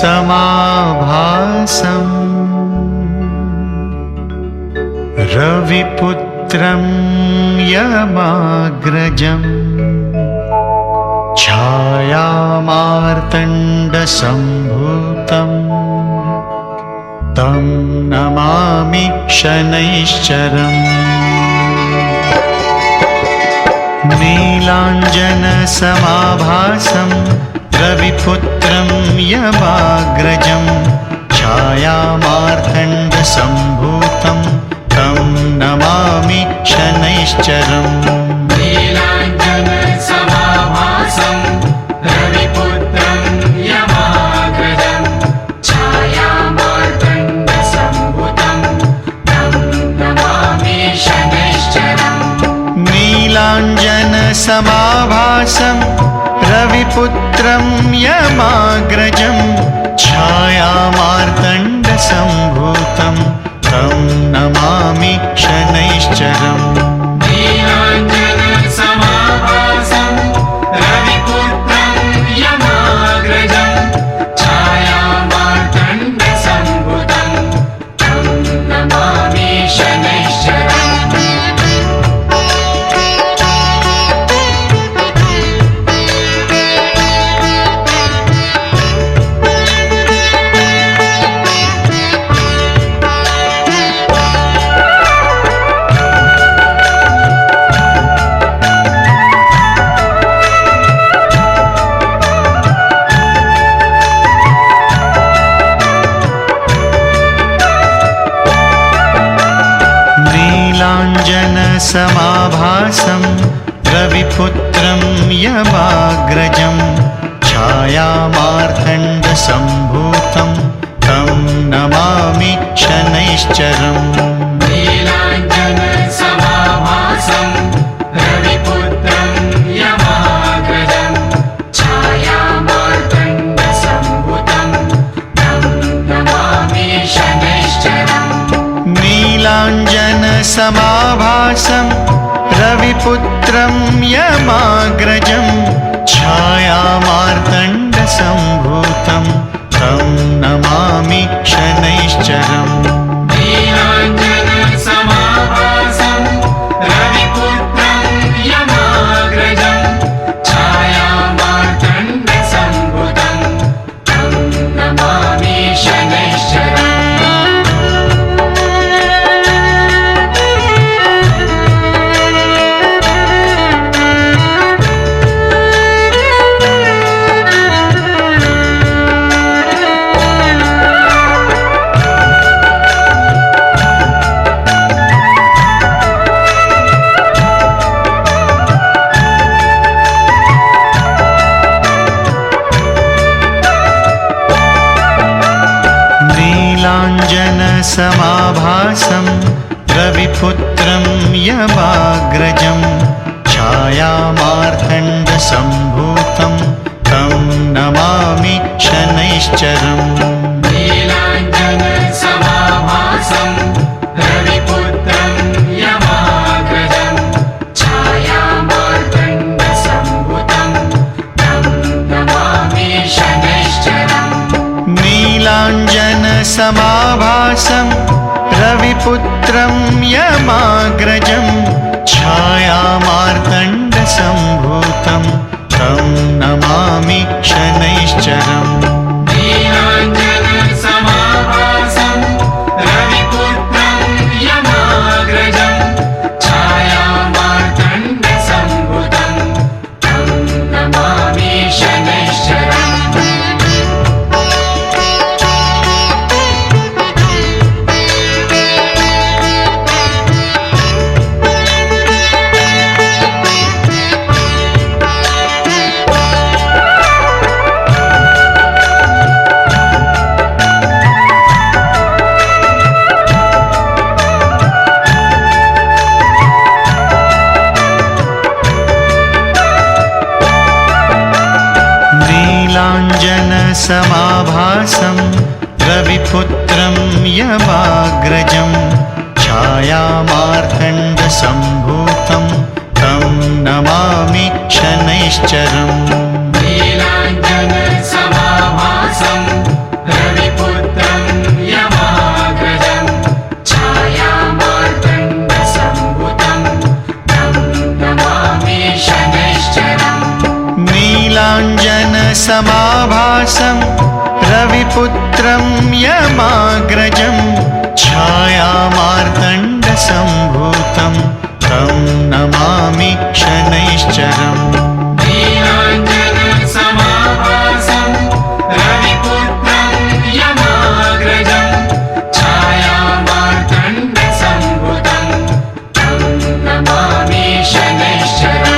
समाभासम् रविपुत्रं यमाग्रजम् छायामार्तण्डसम्भूतम् तं नमामि शनैश्चरम्। नीलाञ्जनसमाभासं रविपुत्रं यमाग्रजं छायामार्तण्डसम्भूतं तं नमामि शनैश्चरम्। नीलाञ्जनसमाभासं रविपुत्रं यमाग्रजं छायामार्तण्डसम्भूतं तं नमामि शनैश्चरम्। नीलाञ्जनसमाभासं रविपुत्रं यमाग्रजं छायामार्तण्डसम्भूतं तं नमामि शनैश्चरम्। नीलाञ्जनसमाभासं रविपुत्रं यमाग्रजं छायामार्तण्डसम्भूतं तं नमामि शनैश्चरम्। नीलाञ्जनसमाभासं रविपुत्रं यमाग्रजं छायामार्तण्डसम्भूतं तं नमामि शनैश्चरम्। नीलाञ्जनसमाभासं रविपुत्रं यमाग्रजं छायामार्तण्डसम्भूतं तं नमामि शनैश्चरम्। नीलाञ्जनसमाभासं रविपुत्रं यमाग्रजं छायामार्तण्डसम्भूतं तं नमामि शनैश्चरम्। नीलाञ्जनसमाभासं रविपुत्रं यमाग्रजं छायामार्तण्डसम्भूतं तं नमामि शनैश्चरम्। नीलाञ्जनसमाभासं रविपुत्रं यमाग्रजं छायामार्तण्डसम्भूतं तं नमामि शनैश्चरम्। नीलाञ्जनसमाभासं रविपुत्रं यमाग्रजं छायामार्तण्डसम्भूतं तं नमामि शनैश्चरम्। नीलाञ्जनसमाभासं रविपुत्रं यमाग्रजं छायामार्तण्डसम्भूतं तं नमामि शनैश्चरम्। नीलाञ्जनसमाभासं रविपुत्रं यमाग्रजं छायामार्तण्डसम्भूतं तं नमामि शनैश्चरम्। नीलाञ्जनसमाभासं रविपुत्रं यमाग्रजं छायामार्तण्डसम्भूतं तं नमामि शनैश्चरम्। नीलाञ्जनसमाभासं समाभासं रविपुत्रं यमाग्रजं छायामार्तण्डसम्भूतं तं नमामि शनैश्चरम् नीलाञ्जनसमाभासं रविपुत्रं यमाग्रजं छायामार्तण्डसम्भूतं तं नमामि शनैश्चरम्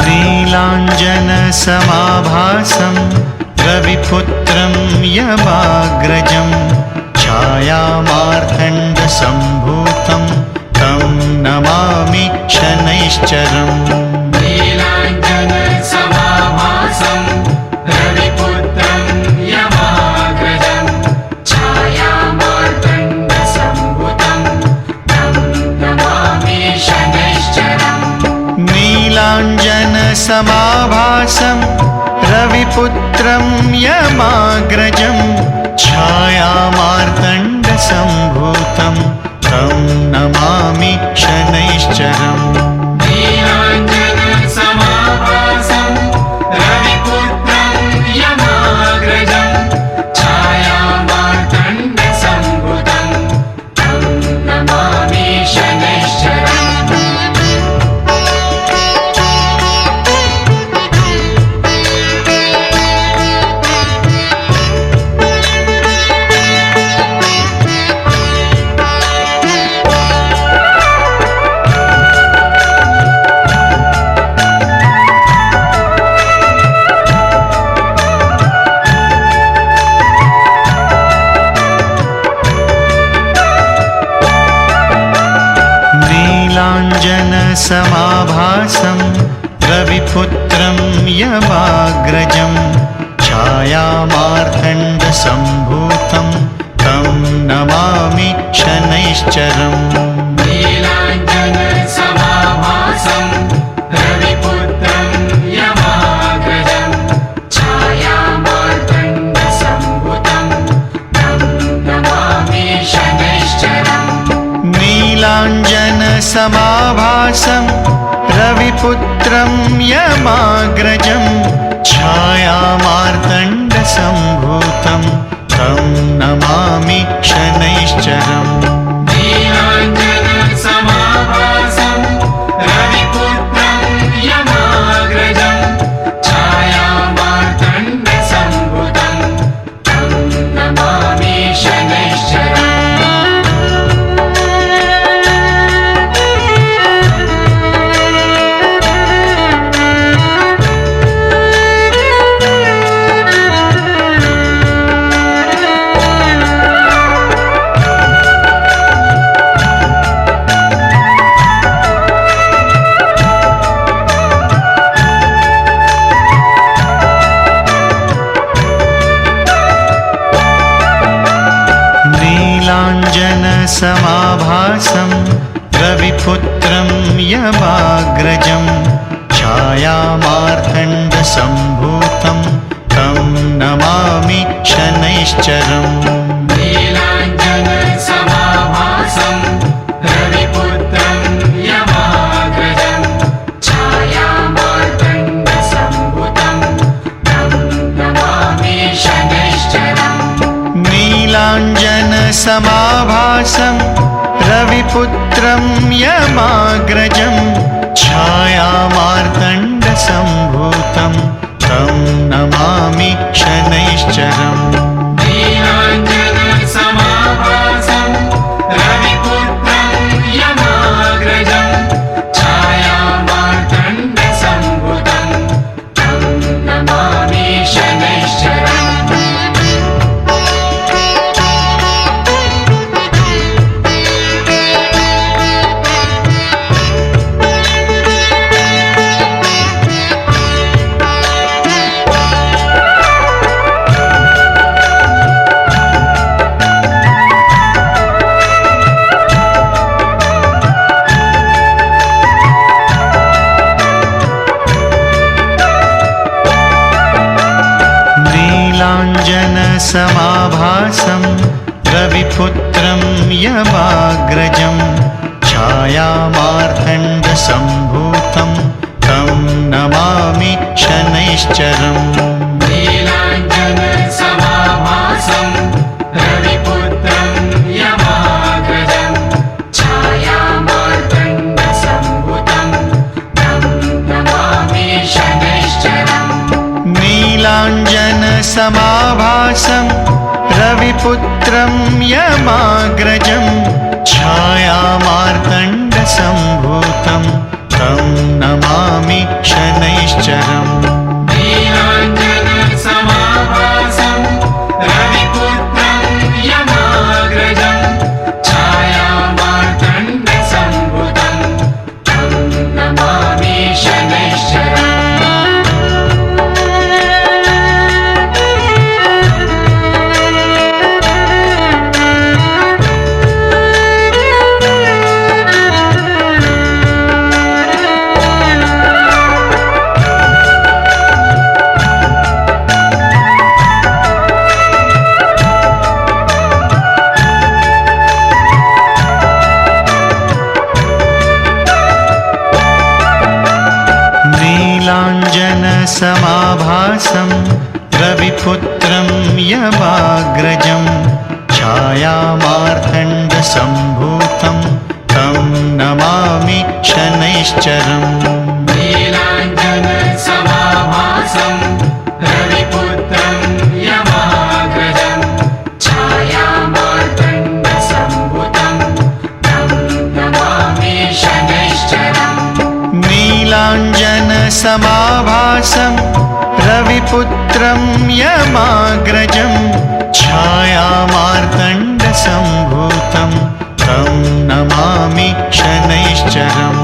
नीलाञ्जनसमाभासं रविपुत्रं यमाग्रजं छायामार्तण्डसम्भूतं तं नमामि शनैश्चरम् नीलाञ्जनसमाभासं रविपुत्रं यमाग्रजं छायामार्तण्डसम्भूतं तं नमामि शनैश्चरम् नीलाञ्जनसमाभासं रविपुत्रं यमाग्रजं छायामार्तण्डसम्भूतं तं नमामि शनैश्चरम् नीलाञ्जनसमाभासं रविपुत्रं यमाग्रजं छायामार्तण्डसम्भूतं तं नमामि शनैश्चरम् नीलाञ्जनसमाभासं रविपुत्रं यमाग्रजं छायामार्तण्डसम्भूतं तं नमामि शनैश्चरम् नीलाञ्जनसमाभासं रविपुत्रं यमाग्रजं छायामार्तण्डसम्भूतं तं नमामि शनैश्चरम् नीलाञ्जनसमाभासं रविपुत्रं यमाग्रजं छायामार्तण्डसम्भूतं तं नमामि शनैश्चरम् नीलाञ्जनसमाभासं रविपुत्रं यमाग्रजं छायामार्तण्डसम्भूतं तं नमामि शनैश्चरम् नीलाञ्जनसमाभासं रविपुत्रं यमाग्रजं छायामार्तण्डसम्भूतं तं नमामि शनैश्चरम् नीलाञ्जनसमाभासं रविपुत्रं यमाग्रजं छायामार्तण्डसम्भूतं तं नमामि शनैश्चरम् नीलाञ्जनसमाभासं रविपुत्रं यमाग्रजं छायामार्तण्डसम्भूतं तं नमामि शनैश्चरम् नीलाञ्जनसमाभासं रविपुत्रं यमाग्रजं छायामार्तण्डसम्भूतं तं नमामि शनैश्चरम् नीलाञ्जनसमाभासं रविपुत्रं यमाग्रजं छायामार्तण्डसम्भूतं तं नमामि शनैश्चरम् नीलाञ्जनसमाभासं रविपुत्रं यमाग्रजं छायामार्तण्डसम्भूतं तं नमामि शनैश्चरम् नीलाञ्जनसमाभासं रविपुत्रं यमाग्रजं छायामार्तण्डसम्भूतं तं नमामि शनैश्चरम् नीलाञ्जनसमाभासं रविपुत्रं यमाग्रजं छायामार्तण्डसम्भूतं तं नमामि शनैश्चरम् नीलाञ्जनसमाभासं रविपुत्रं यमाग्रजं छायामार्तण्डसम्भूतं तं नमामि शनैश्चरम् नीलाञ्जनसमाभासं रविपुत्रं यमाग्रजं छायामार्तण्डसम्भूतं तं नमामि शनैश्चरम् नीलाञ्जनसमाभासं रविपुत्रं यमाग्रजं छायामार्तण्डसम्भूतं तं नमामि शनैश्चरम्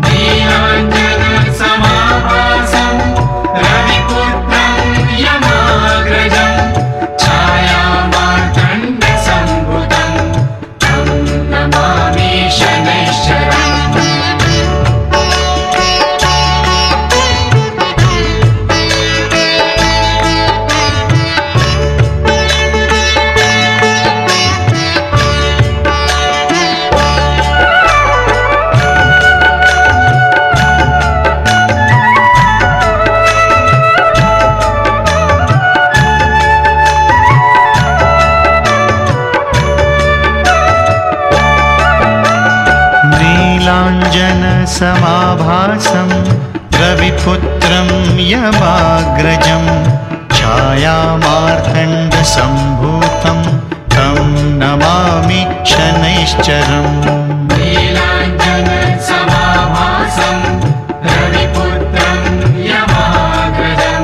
नीलाञ्जनसमाभासं रविपुत्रं यमाग्रजं छायामार्तण्डसम्भूतं तं नमामि शनैश्चरम् नीलाञ्जनसमाभासं रविपुत्रं यमाग्रजं छायामार्तण्डसम्भूतं तं नमामि शनैश्चरम् नीलाञ्जनसमाभासं रविपुत्रं यमाग्रजं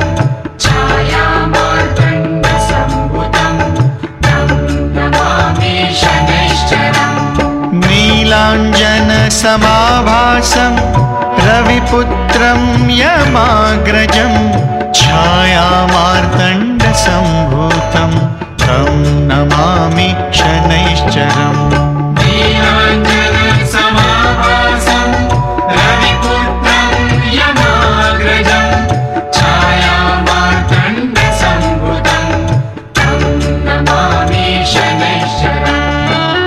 छायामार्तण्डसम्भूतं तं नमामि शनैश्चरम् नीलाञ्जनसमाभासं रविपुत्रं यमाग्रजं छायामार्तण्डसम्भूतं